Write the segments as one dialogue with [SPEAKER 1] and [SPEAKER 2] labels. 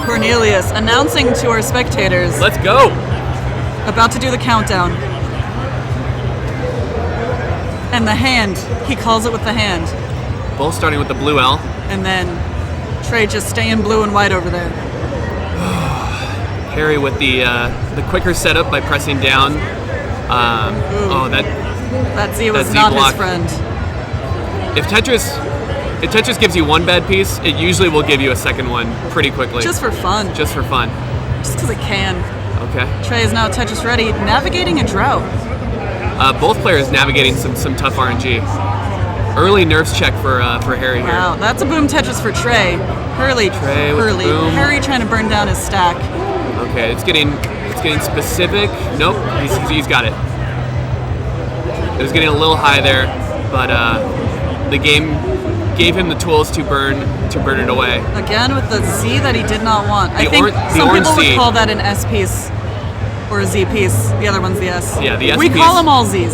[SPEAKER 1] Cornelius announcing to our spectators.
[SPEAKER 2] Let's go.
[SPEAKER 1] About to do the countdown. And the hand. He calls it with the hand.
[SPEAKER 2] Both starting with the blue L.
[SPEAKER 1] And then Trey just staying blue and white over there.
[SPEAKER 2] Harry with the quicker setup by pressing down.
[SPEAKER 1] That Z was
[SPEAKER 2] that Z
[SPEAKER 1] not
[SPEAKER 2] block.
[SPEAKER 1] his friend.
[SPEAKER 2] If Tetris gives you one bad piece, it usually will give you a second one pretty quickly.
[SPEAKER 1] Just for fun.
[SPEAKER 2] Just for fun.
[SPEAKER 1] Just because it can.
[SPEAKER 2] Okay.
[SPEAKER 1] Trey is now Tetris ready, navigating a drought.
[SPEAKER 2] Both players navigating some tough RNG. Early nerves check for Harry here.
[SPEAKER 1] Wow, that's a boom Tetris for Trey. Hurley.
[SPEAKER 2] boom.
[SPEAKER 1] Harry trying to burn down his stack.
[SPEAKER 2] Okay, it's getting specific. Nope, he's got it. It was getting a little high there, but the game gave him the tools to burn it away.
[SPEAKER 1] Again with the Z that he did not want. I
[SPEAKER 2] The
[SPEAKER 1] think some
[SPEAKER 2] orange
[SPEAKER 1] people would
[SPEAKER 2] Z.
[SPEAKER 1] call that an S piece or a Z piece. The other one's the S.
[SPEAKER 2] Yeah, the S
[SPEAKER 1] We
[SPEAKER 2] piece.
[SPEAKER 1] call them all Z's.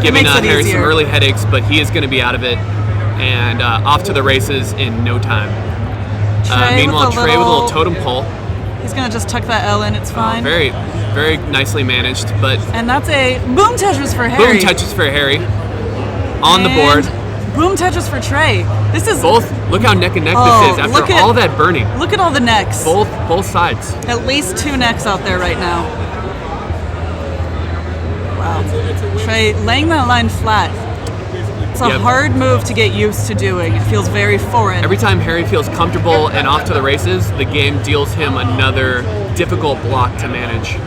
[SPEAKER 2] Giving
[SPEAKER 1] Makes it
[SPEAKER 2] Harry
[SPEAKER 1] easier.
[SPEAKER 2] some early headaches, but he is going to be out of it and off to the races in no time. Meanwhile, Trey with a little totem pole.
[SPEAKER 1] He's gonna just tuck that L in. It's fine.
[SPEAKER 2] Very, very nicely managed, but
[SPEAKER 1] And that's a boom Tetris for Harry.
[SPEAKER 2] boom touches for Harry on the board.
[SPEAKER 1] Boom Tetris for Trey. This is
[SPEAKER 2] Both. Look how neck and neck
[SPEAKER 1] Oh,
[SPEAKER 2] this is after
[SPEAKER 1] look at-
[SPEAKER 2] all that burning.
[SPEAKER 1] Look at all the necks.
[SPEAKER 2] Both sides.
[SPEAKER 1] At least 2 necks out there right now. Wow. Trey laying that line flat. It's a
[SPEAKER 2] Yep.
[SPEAKER 1] hard move to get used to doing. It feels very foreign.
[SPEAKER 2] Every time Harry feels comfortable and off to the races, the game deals him another difficult block to manage.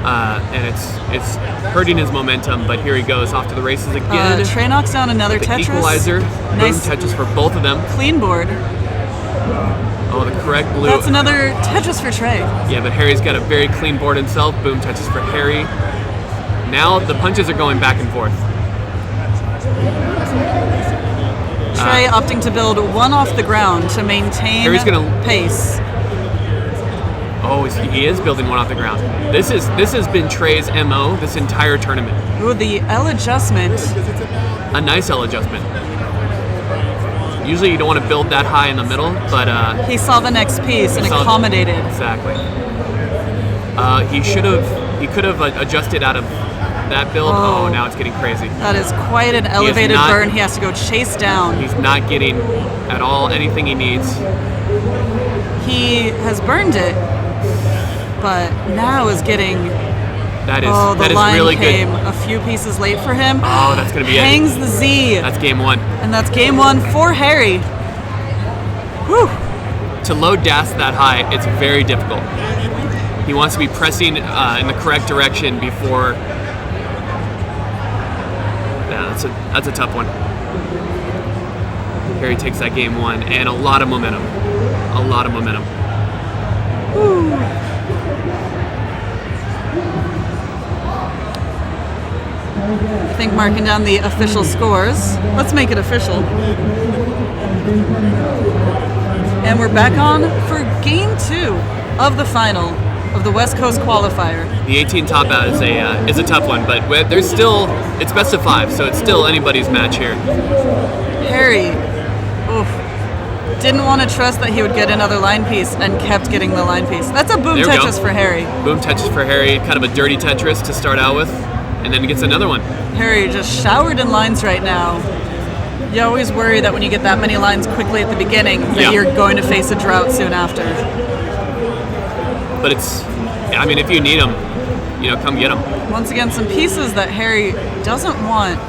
[SPEAKER 2] And it's hurting his momentum, but here he goes off to the races again.
[SPEAKER 1] Trey knocks down another
[SPEAKER 2] The
[SPEAKER 1] Tetris.
[SPEAKER 2] equalizer.
[SPEAKER 1] Nice
[SPEAKER 2] Boom touches for both of them.
[SPEAKER 1] clean board.
[SPEAKER 2] Oh, the correct blue.
[SPEAKER 1] That's another Tetris for Trey.
[SPEAKER 2] Yeah, but Harry's got a very clean board himself. Boom touches for Harry. Now the punches are going back and forth.
[SPEAKER 1] Trey opting to build one off the ground to maintain
[SPEAKER 2] Harry's gonna-
[SPEAKER 1] pace.
[SPEAKER 2] Oh, he is building one off the ground. This has been Trey's MO this entire tournament.
[SPEAKER 1] Ooh, the L adjustment.
[SPEAKER 2] A nice L adjustment. Usually you don't want to build that high in the middle, but
[SPEAKER 1] He saw the next piece and
[SPEAKER 2] saw-
[SPEAKER 1] accommodated.
[SPEAKER 2] exactly. He could have adjusted out of that build. Oh, now it's getting crazy.
[SPEAKER 1] That is quite an elevated
[SPEAKER 2] not-
[SPEAKER 1] burn. He has to go chase down.
[SPEAKER 2] He's not getting at all anything he needs.
[SPEAKER 1] He has burned it, but now is getting.
[SPEAKER 2] That
[SPEAKER 1] Oh, the
[SPEAKER 2] is
[SPEAKER 1] line
[SPEAKER 2] really
[SPEAKER 1] came
[SPEAKER 2] good.
[SPEAKER 1] a few pieces late for him.
[SPEAKER 2] Oh, that's gonna be it.
[SPEAKER 1] Hangs the Z,
[SPEAKER 2] That's game one.
[SPEAKER 1] and that's game 1 for Harry. Whew.
[SPEAKER 2] To load DAS that high, it's very difficult. He wants to be pressing in the correct direction before. Yeah, that's a tough one. Harry takes that game 1 and a lot of momentum. A lot of momentum.
[SPEAKER 1] I think marking down the official scores. Let's make it official. And we're back on for game 2 of the final of the West Coast Qualifier.
[SPEAKER 2] The 18 top out is a tough one, but there's still, it's best of 5, so it's still anybody's match here.
[SPEAKER 1] Harry, didn't want to trust that he would get another line piece and kept getting the line piece. That's a boom
[SPEAKER 2] There we go.
[SPEAKER 1] Tetris for Harry.
[SPEAKER 2] Boom touches for Harry, kind of a dirty Tetris to start out with, and then he gets another one.
[SPEAKER 1] Harry just showered in lines right now. You always worry that when you get that many lines quickly at the beginning that
[SPEAKER 2] Yeah.
[SPEAKER 1] you're going to face a drought soon after.
[SPEAKER 2] But I mean, if you need them, come get them.
[SPEAKER 1] Once again, some pieces that Harry doesn't want.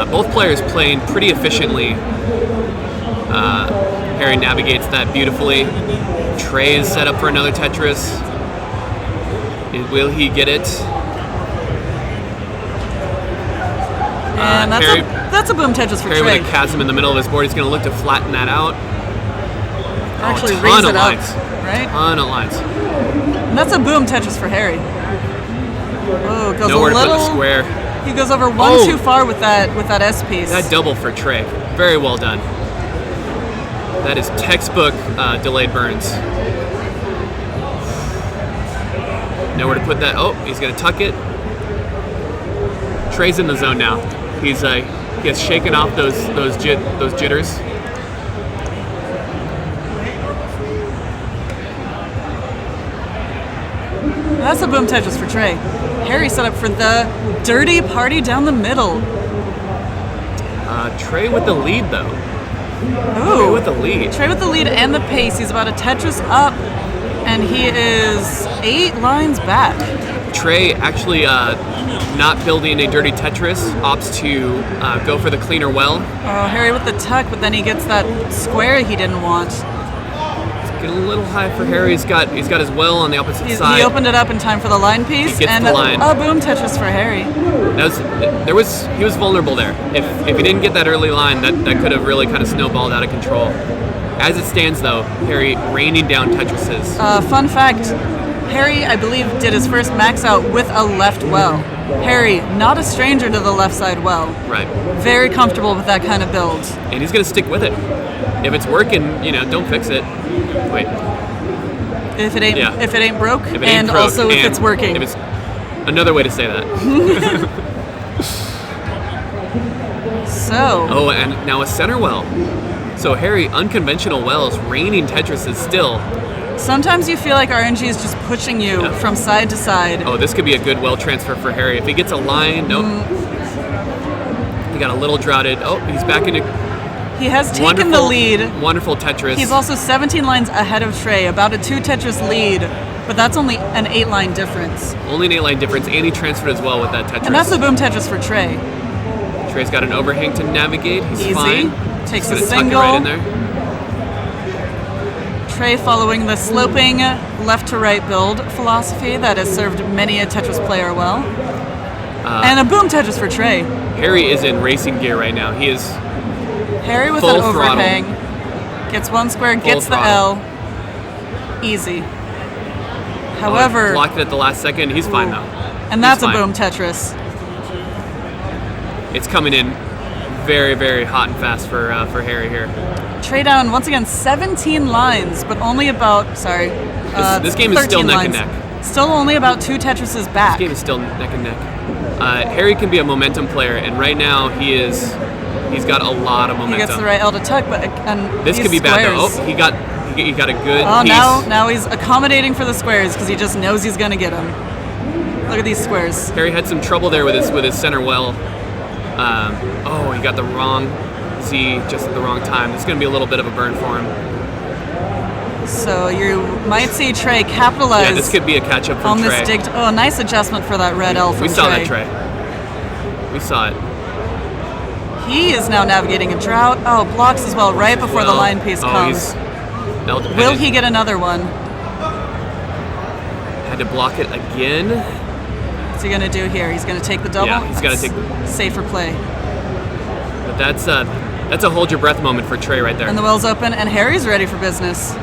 [SPEAKER 2] Both players playing pretty efficiently. Harry navigates that beautifully. Trey is set up for another Tetris. Will he get it?
[SPEAKER 1] And that's a boom Tetris for
[SPEAKER 2] Harry
[SPEAKER 1] Trey.
[SPEAKER 2] with a chasm in the middle of his board. He's going to look to flatten that out.
[SPEAKER 1] Actually
[SPEAKER 2] ton
[SPEAKER 1] reads
[SPEAKER 2] of
[SPEAKER 1] it up,
[SPEAKER 2] lines.
[SPEAKER 1] right?
[SPEAKER 2] Ton of lines.
[SPEAKER 1] And that's a boom Tetris for Harry. Oh, goes
[SPEAKER 2] Nowhere
[SPEAKER 1] a
[SPEAKER 2] to put
[SPEAKER 1] little.
[SPEAKER 2] the square.
[SPEAKER 1] He goes over one
[SPEAKER 2] Oh.
[SPEAKER 1] too far with that S piece.
[SPEAKER 2] That double for Trey. Very well done. That is textbook delayed burns. Nowhere to put that. Oh, he's going to tuck it. Trey's in the zone now. He has shaken off those jitters.
[SPEAKER 1] That's a boom Tetris for Trey. Harry set up for the dirty party down the middle.
[SPEAKER 2] Trey with the lead, though.
[SPEAKER 1] Ooh.
[SPEAKER 2] Trey with the lead.
[SPEAKER 1] Trey with the lead and the pace. He's about a Tetris up, and he is 8 lines back.
[SPEAKER 2] Trey actually not building a dirty Tetris, opts to go for the cleaner well.
[SPEAKER 1] Oh, Harry with the tuck, but then he gets that square he didn't want.
[SPEAKER 2] Getting a little high for Harry. He's got his well on the opposite side.
[SPEAKER 1] He opened it up in time for the line piece, and
[SPEAKER 2] the line.
[SPEAKER 1] A boom Tetris for Harry.
[SPEAKER 2] He was vulnerable there. If he didn't get that early line, that could have really kind of snowballed out of control. As it stands, though, Harry raining down Tetrises.
[SPEAKER 1] Fun fact, Harry, I believe, did his first max out with a left well. Harry, not a stranger to the left side well.
[SPEAKER 2] Right.
[SPEAKER 1] Very comfortable with that kind of build.
[SPEAKER 2] And he's going to stick with it. If it's working, don't fix it. Wait.
[SPEAKER 1] If it ain't broke,
[SPEAKER 2] if it ain't
[SPEAKER 1] and
[SPEAKER 2] broke,
[SPEAKER 1] also if it's working.
[SPEAKER 2] If it's another way to say that.
[SPEAKER 1] So.
[SPEAKER 2] Oh, and now a center well. So Harry, unconventional wells, raining Tetrises still.
[SPEAKER 1] Sometimes you feel like RNG is just pushing you from side to side.
[SPEAKER 2] Oh, this could be a good well transfer for Harry. If he gets a line, nope. He got a little droughted. Oh, he's back into...
[SPEAKER 1] He has taken the lead.
[SPEAKER 2] Wonderful Tetris.
[SPEAKER 1] He's also 17 lines ahead of Trey, about a 2 Tetris lead, but that's only an 8-line difference.
[SPEAKER 2] Only an 8-line difference, and he transferred as well with that Tetris.
[SPEAKER 1] And that's a boom Tetris for Trey.
[SPEAKER 2] Trey's got an overhang to navigate. He's
[SPEAKER 1] easy.
[SPEAKER 2] Fine.
[SPEAKER 1] Takes
[SPEAKER 2] He's
[SPEAKER 1] a single.
[SPEAKER 2] Tuck it right in there.
[SPEAKER 1] Trey following the sloping left to right build philosophy that has served many a Tetris player well. And a boom Tetris for Trey.
[SPEAKER 2] Harry is in racing gear right now. He is
[SPEAKER 1] Harry with
[SPEAKER 2] full
[SPEAKER 1] an overhang.
[SPEAKER 2] Throttle.
[SPEAKER 1] Gets one square, gets the
[SPEAKER 2] throttle.
[SPEAKER 1] L. Easy. However...
[SPEAKER 2] blocked it at the last second. He's fine, though.
[SPEAKER 1] And that's
[SPEAKER 2] He's
[SPEAKER 1] a
[SPEAKER 2] fine.
[SPEAKER 1] boom Tetris.
[SPEAKER 2] It's coming in very, very hot and fast for Harry here.
[SPEAKER 1] Trey down, once again, 17 lines, but only about,
[SPEAKER 2] this game is still neck and neck.
[SPEAKER 1] Still only about 2 Tetrises back.
[SPEAKER 2] This game is still neck and neck. Harry can be a momentum player, and right now he's got a lot of momentum.
[SPEAKER 1] He gets the right L to tuck, but
[SPEAKER 2] this could be bad though. Oh, he got a good piece.
[SPEAKER 1] Now he's accommodating for the squares because he just knows he's gonna get them. Look at these squares.
[SPEAKER 2] Harry had some trouble there with his center well. He got the wrong Z just at the wrong time. It's gonna be a little bit of a burn for him.
[SPEAKER 1] So you might see Trey capitalize.
[SPEAKER 2] Yeah, this could be a catch-up from
[SPEAKER 1] on
[SPEAKER 2] Trey.
[SPEAKER 1] This dig. Oh, nice adjustment for that red L from Trey.
[SPEAKER 2] We saw that, Trey. We saw it.
[SPEAKER 1] He is now navigating a drought. Oh, blocks as well right before the line piece comes. Will he get another one?
[SPEAKER 2] Had to block it again.
[SPEAKER 1] What's he going to do here? He's going to take the double?
[SPEAKER 2] Yeah, he's got to take the...
[SPEAKER 1] Safer play.
[SPEAKER 2] But that's a hold your breath moment for Trey right there.
[SPEAKER 1] And the well's open, and Harry's ready for business.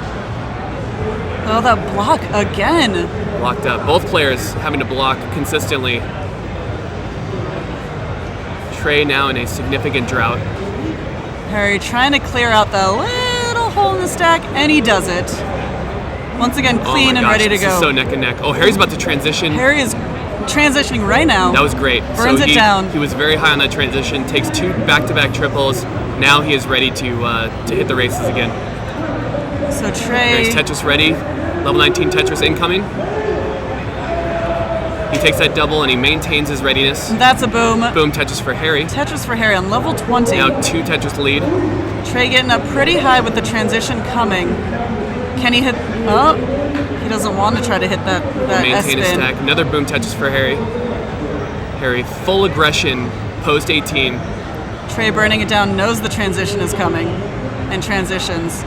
[SPEAKER 1] Oh, that block again.
[SPEAKER 2] Blocked up. Both players having to block consistently. Trey now in a significant drought.
[SPEAKER 1] Harry trying to clear out the little hole in the stack, and he does it. Once again, clean and ready to go.
[SPEAKER 2] This is so neck and neck. Oh, Harry's about to transition.
[SPEAKER 1] Harry is transitioning right now.
[SPEAKER 2] That was great.
[SPEAKER 1] Burns it down.
[SPEAKER 2] He was very high on that transition, takes 2 back-to-back triples. Now he is ready to hit the races again.
[SPEAKER 1] So Trey...
[SPEAKER 2] Harry's Tetris ready. Level 19 Tetris incoming. He takes that double and he maintains his readiness.
[SPEAKER 1] That's a boom.
[SPEAKER 2] Boom Tetris for Harry.
[SPEAKER 1] Tetris for Harry on level 20.
[SPEAKER 2] Now 2 Tetris lead.
[SPEAKER 1] Trey getting up pretty high with the transition coming. Can he hit... Oh, he doesn't want to try to hit that
[SPEAKER 2] Maintain his
[SPEAKER 1] S-spin.
[SPEAKER 2] stack. Another boom Tetris for Harry. Harry, full aggression, post 18.
[SPEAKER 1] Trey burning it down, knows the transition is coming, and transitions.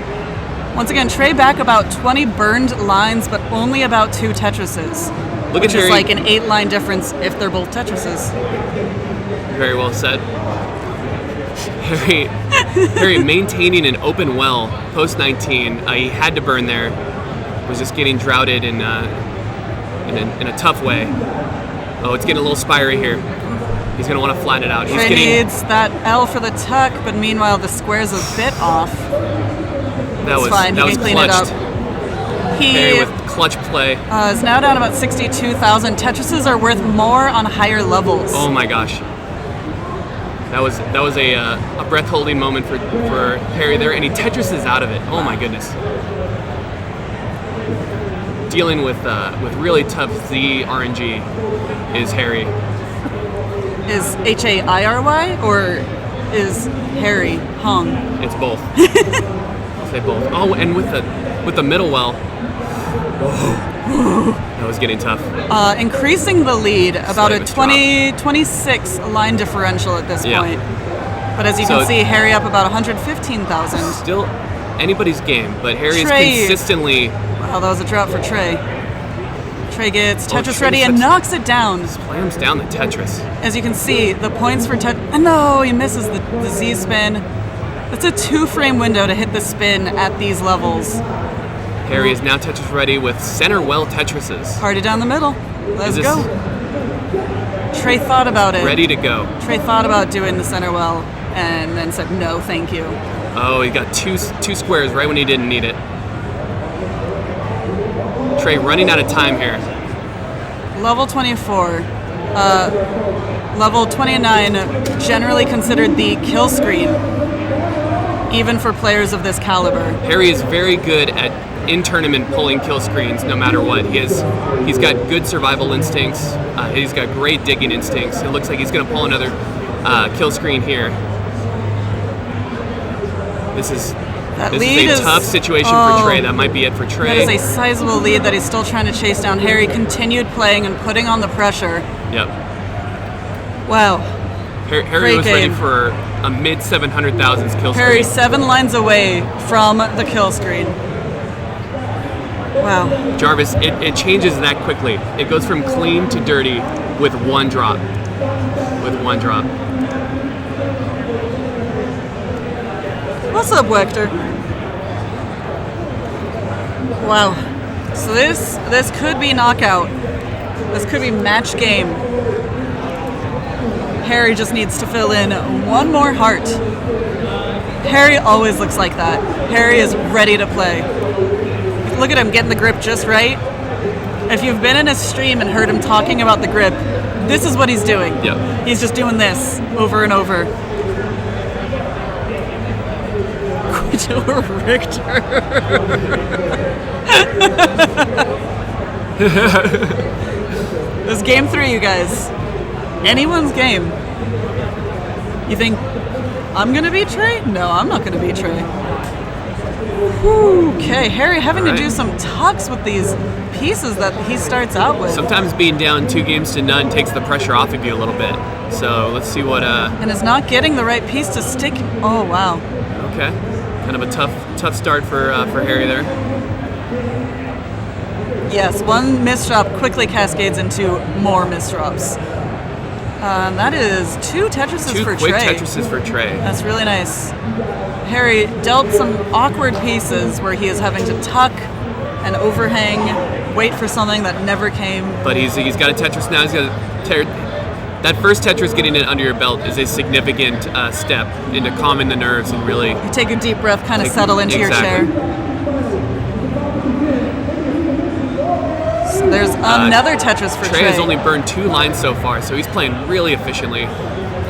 [SPEAKER 1] Once again, Trey back about 20 burned lines, but only about 2 Tetrises.
[SPEAKER 2] Look
[SPEAKER 1] which
[SPEAKER 2] at Harry.
[SPEAKER 1] is like an 8-line difference if they're both Tetrises.
[SPEAKER 2] Very well said. Harry maintaining an open well post 19. He had to burn there. Was just getting droughted in a tough way. Oh, it's getting a little spiry here. He's going to want to flatten it out.
[SPEAKER 1] Trey needs that L for the tuck, but meanwhile the square's a bit off. That's fine. He can clean it up.
[SPEAKER 2] Harry with clutch play.
[SPEAKER 1] Is now down about 62,000. Tetrises are worth more on higher levels.
[SPEAKER 2] Oh my gosh. That was a breath-holding moment for Harry there, and he Tetrises out of it. Oh my goodness. dealing with really tough Z RNG is Harry.
[SPEAKER 1] Is Hairy or is Harry Hung?
[SPEAKER 2] It's both. I'll say both. Oh, and with the middle well, that was getting tough.
[SPEAKER 1] Increasing the lead, about a
[SPEAKER 2] Slight
[SPEAKER 1] 26 line differential at this
[SPEAKER 2] Yeah.
[SPEAKER 1] point. But as you can see, Harry up about 115,000.
[SPEAKER 2] Still anybody's game, but Harry
[SPEAKER 1] Trey.
[SPEAKER 2] is consistently.
[SPEAKER 1] Wow, that was a drought for Trey. Trey gets Tetris
[SPEAKER 2] Trey
[SPEAKER 1] ready and knocks it down.
[SPEAKER 2] Slams down the Tetris.
[SPEAKER 1] As you can see, the points for Tetris. No, he misses the Z spin. It's a 2-frame window to hit the spin at these levels.
[SPEAKER 2] Harry is now Tetris ready with center well Tetrises.
[SPEAKER 1] Party down the middle. Let's
[SPEAKER 2] Is this-
[SPEAKER 1] go. Trey thought about it.
[SPEAKER 2] Ready to go.
[SPEAKER 1] Trey thought about doing the center well and then said, no, thank you.
[SPEAKER 2] Oh, he got two squares right when he didn't need it. Trey running out of time here.
[SPEAKER 1] Level 24. Level 29, generally considered the kill screen, even for players of this caliber.
[SPEAKER 2] Harry is very good at in-tournament pulling kill screens no matter what. He's got good survival instincts. He's got great digging instincts. It looks like he's going to pull another kill screen here. This is a tough situation for Trey. That might be it for Trey.
[SPEAKER 1] That is a sizable lead that he's still trying to chase down. Harry continued playing and putting on the pressure.
[SPEAKER 2] Yep.
[SPEAKER 1] Wow.
[SPEAKER 2] Harry was ready for a mid 700,000s kill screen.
[SPEAKER 1] Harry 7 lines away from the kill screen. Wow.
[SPEAKER 2] Jarvis, it changes that quickly. It goes from clean to dirty with one drop.
[SPEAKER 1] What's up, Hector? Wow. So this could be knockout. This could be match game. Harry just needs to fill in one more heart. Harry always looks like that. Harry is ready to play. Look at him getting the grip just right. If you've been in his stream and heard him talking about the grip, this is what he's doing.
[SPEAKER 2] Yep. He's
[SPEAKER 1] just doing this over and over. Richter. This is game 3, you guys. Anyone's game. You think I'm gonna beat Trey? No, I'm not gonna beat Trey. Whew, okay, Harry having to do some tucks with these pieces that he starts out with.
[SPEAKER 2] Sometimes being down 2-0 takes the pressure off of you a little bit. So let's see what.
[SPEAKER 1] And is not getting the right piece to stick. Oh wow.
[SPEAKER 2] Okay, kind of a tough start for Harry there.
[SPEAKER 1] Yes, one misdrop quickly cascades into more misdrops. That is 2 Tetrises for Trey. 2
[SPEAKER 2] quick Tetrises for Trey.
[SPEAKER 1] That's really nice. Harry dealt some awkward pieces where he is having to tuck and overhang, wait for something that never came.
[SPEAKER 2] But he's got a Tetris now. He's got that first Tetris getting it under your belt is a significant step into calming the nerves and really.
[SPEAKER 1] You take a deep breath, kind of settle into your chair. So there's another Tetris for Trey.
[SPEAKER 2] Trey has only burned 2 lines so far, so he's playing really efficiently.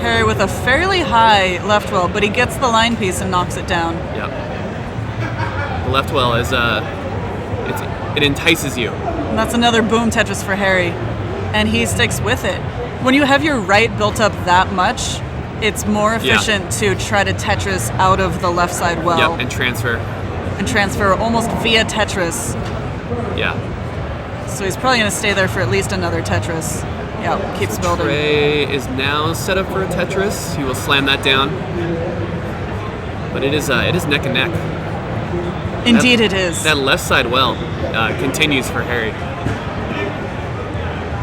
[SPEAKER 1] Harry with a fairly high left well, but he gets the line piece and knocks it down.
[SPEAKER 2] Yep. The left well is it entices you.
[SPEAKER 1] And that's another boom Tetris for Harry, and he sticks with it. When you have your right built up that much, it's more efficient to try to Tetris out of the left side well.
[SPEAKER 2] Yep, and transfer.
[SPEAKER 1] And transfer almost via Tetris.
[SPEAKER 2] Yeah.
[SPEAKER 1] So he's probably going to stay there for at least another Tetris. Yeah, keeps building.
[SPEAKER 2] Trey is now set up for a Tetris. He will slam that down. But it is neck and neck.
[SPEAKER 1] Indeed it is.
[SPEAKER 2] That left side well continues for Harry.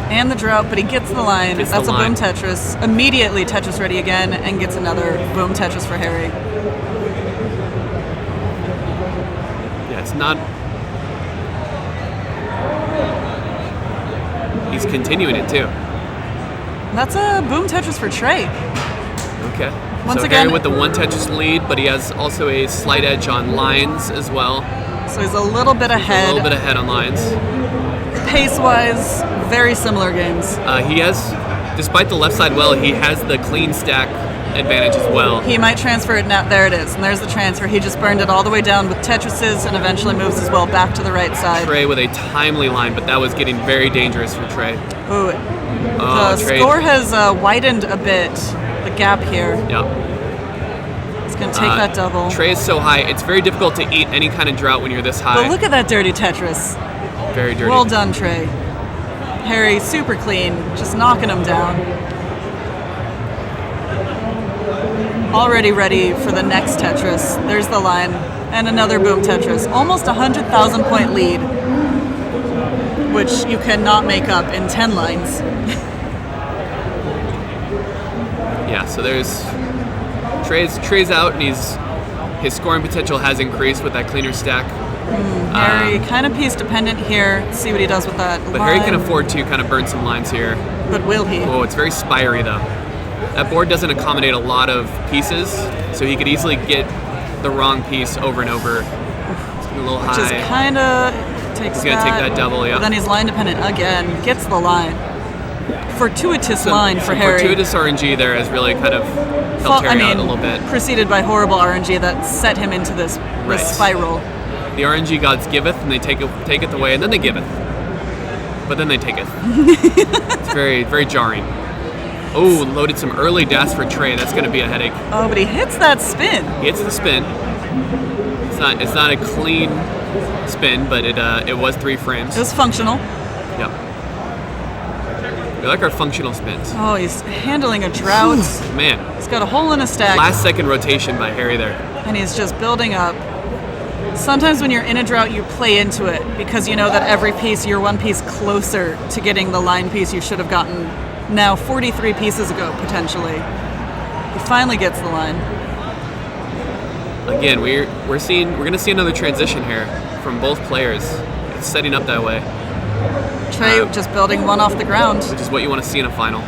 [SPEAKER 1] And the drought, but he gets the line. That's a boom Tetris. Immediately Tetris ready again and gets another boom Tetris for Harry.
[SPEAKER 2] Yeah, it's not... He's continuing it too.
[SPEAKER 1] That's a boom Tetris for Trey.
[SPEAKER 2] Okay.
[SPEAKER 1] Once
[SPEAKER 2] so
[SPEAKER 1] again,
[SPEAKER 2] Harry with the 1 Tetris lead, but he has also a slight edge on lines as well.
[SPEAKER 1] So he's a little bit ahead.
[SPEAKER 2] A little bit ahead on lines.
[SPEAKER 1] Pace-wise, very similar games.
[SPEAKER 2] He has, despite the left side well, he has the clean stack advantage as well.
[SPEAKER 1] He might transfer it now. There it is. And there's the transfer. He just burned it all the way down with Tetrises and eventually moves as well back to the right side.
[SPEAKER 2] Trey with a timely line, but that was getting very dangerous for Trey.
[SPEAKER 1] Ooh. The
[SPEAKER 2] Trey.
[SPEAKER 1] score has widened a bit, the gap here.
[SPEAKER 2] Yep.
[SPEAKER 1] It's going to take that double.
[SPEAKER 2] Trey is so high. It's very difficult to eat any kind of drought when you're this high.
[SPEAKER 1] But look at that dirty Tetris.
[SPEAKER 2] Very dirty.
[SPEAKER 1] Well done, Trey. Harry, super clean, just knocking him down. Already ready for the next Tetris. There's the line. And another boom Tetris. Almost 100,000 point lead, which you cannot make up in 10 lines.
[SPEAKER 2] Yeah, so there's Trey's out, and his scoring potential has increased with that cleaner stack.
[SPEAKER 1] Harry, kind of piece dependent here. Let's see what he does with that
[SPEAKER 2] But
[SPEAKER 1] line.
[SPEAKER 2] Harry can afford to kind of burn some lines here.
[SPEAKER 1] But will he?
[SPEAKER 2] Oh, it's very spiry though. That board doesn't accommodate a lot of pieces, so he could easily get the wrong piece over and over. It's a little high.
[SPEAKER 1] Which is kind of takes
[SPEAKER 2] He's gonna take that double, yeah.
[SPEAKER 1] But then he's line dependent again. Gets the line. Fortuitous line for
[SPEAKER 2] some
[SPEAKER 1] Harry.
[SPEAKER 2] Fortuitous RNG there has really kind of helped Harry out a little bit.
[SPEAKER 1] Preceded by horrible RNG that set him into this spiral.
[SPEAKER 2] The RNG gods giveth, and they take it away, and then they giveth. But then they take it. It's very, very jarring. Oh, loaded some early deaths for Trey. That's going to be a headache.
[SPEAKER 1] Oh, but he hits that spin.
[SPEAKER 2] He hits the spin. It's not a clean spin, but it was 3 frames.
[SPEAKER 1] It was functional.
[SPEAKER 2] Yep. We like our functional spins.
[SPEAKER 1] Oh, he's handling a drought.
[SPEAKER 2] Man.
[SPEAKER 1] He's got a hole in a stack.
[SPEAKER 2] Last second rotation by Harry there.
[SPEAKER 1] And he's just building up. Sometimes when you're in a drought, you play into it because you know that every piece, you're one piece closer to getting the line piece you should have gotten now 43 pieces ago, potentially. He finally gets the line.
[SPEAKER 2] Again, we're going to see another transition here from both players. It's setting up that way.
[SPEAKER 1] Trey just building one off the ground.
[SPEAKER 2] Which is what you want to see in a final.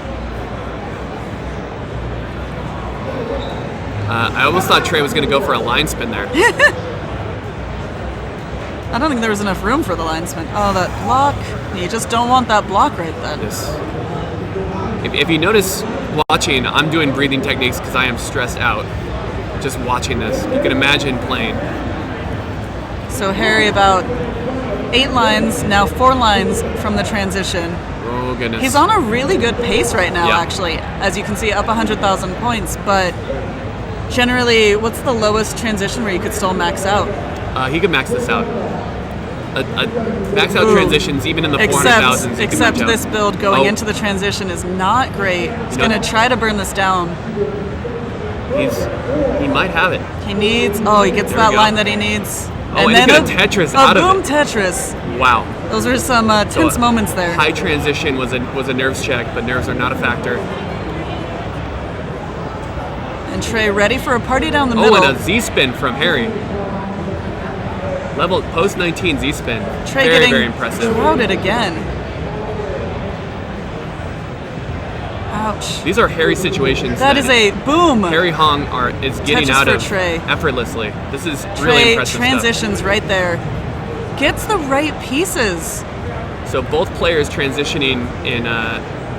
[SPEAKER 2] I almost thought Trey was going to go for a line spin there.
[SPEAKER 1] I don't think there was enough room for the line spin. Oh, that block. You just don't want that block right then.
[SPEAKER 2] Yes. If you notice watching, I'm doing breathing techniques because I am stressed out. Just watching this. You can imagine playing.
[SPEAKER 1] So Harry about 8 lines, now 4 lines from the transition.
[SPEAKER 2] Oh, goodness.
[SPEAKER 1] He's on a really good pace right now,
[SPEAKER 2] Yeah.
[SPEAKER 1] actually. As you can see, up 100,000 points. But generally, what's the lowest transition where you could still max out?
[SPEAKER 2] He could max this out. Max out transitions, even in the 400,000s.
[SPEAKER 1] Except this build going into the transition is not great. He's going to try to burn this down.
[SPEAKER 2] He might have it.
[SPEAKER 1] He needs. Oh, he gets that line that he needs.
[SPEAKER 2] Oh, and he's going to Tetris out of it.
[SPEAKER 1] A boom Tetris.
[SPEAKER 2] Wow.
[SPEAKER 1] Those were some tense moments there.
[SPEAKER 2] High transition was a nerves check, but nerves are not a factor.
[SPEAKER 1] And Trey ready for a party down the middle.
[SPEAKER 2] Oh, and a Z-spin from Harry. Level post 19 Z-spin.
[SPEAKER 1] Trey
[SPEAKER 2] very,
[SPEAKER 1] getting
[SPEAKER 2] very impressive.
[SPEAKER 1] Droughted again. Ouch.
[SPEAKER 2] These are Harry situations.
[SPEAKER 1] That is a boom.
[SPEAKER 2] Harry Hong is getting
[SPEAKER 1] Tetris
[SPEAKER 2] out of
[SPEAKER 1] Trey.
[SPEAKER 2] effortlessly. This is
[SPEAKER 1] Trey
[SPEAKER 2] really impressive
[SPEAKER 1] transitions
[SPEAKER 2] stuff.
[SPEAKER 1] right there. Gets the right pieces.
[SPEAKER 2] So both players transitioning in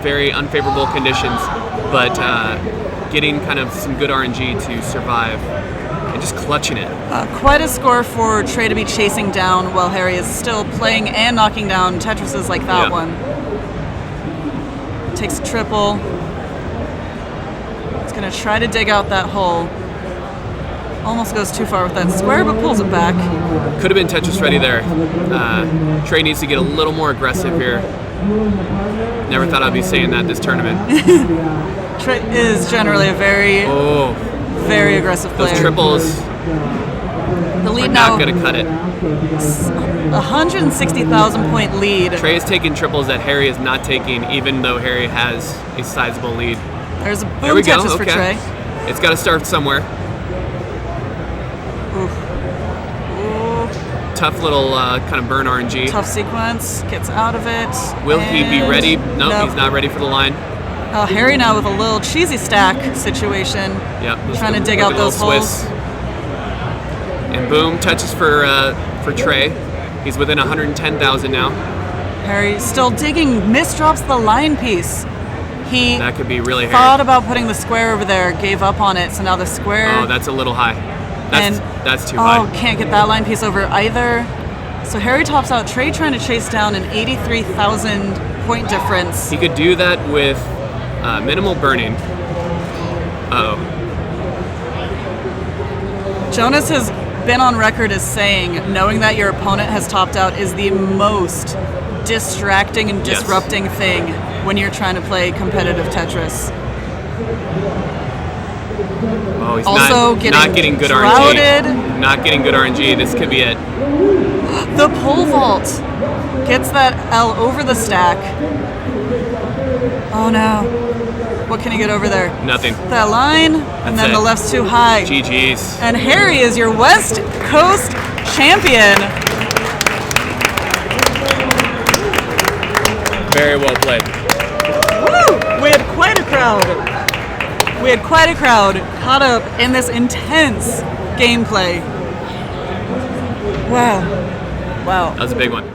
[SPEAKER 2] very unfavorable conditions, but getting kind of some good RNG to survive and just clutching it.
[SPEAKER 1] Quite a score for Trey to be chasing down while Harry is still playing and knocking down Tetrises like that one. Takes a triple. He's going to try to dig out that hole. Almost goes too far with that square, but pulls it back.
[SPEAKER 2] Could have been Tetris ready there. Trey needs to get a little more aggressive here. Never thought I'd be saying that this tournament.
[SPEAKER 1] Trey is generally a very aggressive player.
[SPEAKER 2] Those triples
[SPEAKER 1] the lead
[SPEAKER 2] are
[SPEAKER 1] now
[SPEAKER 2] not going to cut it.
[SPEAKER 1] 160,000 point lead.
[SPEAKER 2] Trey is taking triples that Harry is not taking, even though Harry has a sizable lead.
[SPEAKER 1] There's a boom
[SPEAKER 2] there we go.
[SPEAKER 1] Tetris for Trey.
[SPEAKER 2] It's got to start somewhere.
[SPEAKER 1] Oof.
[SPEAKER 2] Tough little kind of burn RNG.
[SPEAKER 1] Tough sequence. Gets out of it.
[SPEAKER 2] Will he be ready? Nope, he's not ready for the line.
[SPEAKER 1] Harry now with a little cheesy stack situation.
[SPEAKER 2] Yep.
[SPEAKER 1] Trying to dig out those holes.
[SPEAKER 2] And boom, touches for Trey. He's within 110,000 now.
[SPEAKER 1] Harry still digging, misdrops the line piece. He
[SPEAKER 2] That could be really
[SPEAKER 1] thought
[SPEAKER 2] hairy.
[SPEAKER 1] about putting the square over there, gave up on it, so now the square...
[SPEAKER 2] Oh, that's a little high. That's too
[SPEAKER 1] Oh,
[SPEAKER 2] high.
[SPEAKER 1] can't get that line piece over either. So Harry tops out. Trey trying to chase down an 83,000 point difference.
[SPEAKER 2] He could do that with minimal burning. Uh-oh.
[SPEAKER 1] Jonas has been on record as saying knowing that your opponent has topped out is the most distracting and
[SPEAKER 2] Yes.
[SPEAKER 1] disrupting thing when you're trying to play competitive Tetris.
[SPEAKER 2] Oh, he's
[SPEAKER 1] Also
[SPEAKER 2] not getting good
[SPEAKER 1] crowded.
[SPEAKER 2] RNG. Not getting good RNG. This could be it.
[SPEAKER 1] The pole vault gets that L over the stack. Oh no. What can he get over there?
[SPEAKER 2] Nothing.
[SPEAKER 1] That line, and then
[SPEAKER 2] it.
[SPEAKER 1] the left's too high.
[SPEAKER 2] GG's.
[SPEAKER 1] And Harry is your West Coast champion.
[SPEAKER 2] Very well played.
[SPEAKER 1] Woo! We had quite a crowd. We had quite a crowd caught up in this intense gameplay. Wow. Wow.
[SPEAKER 2] That was a big one.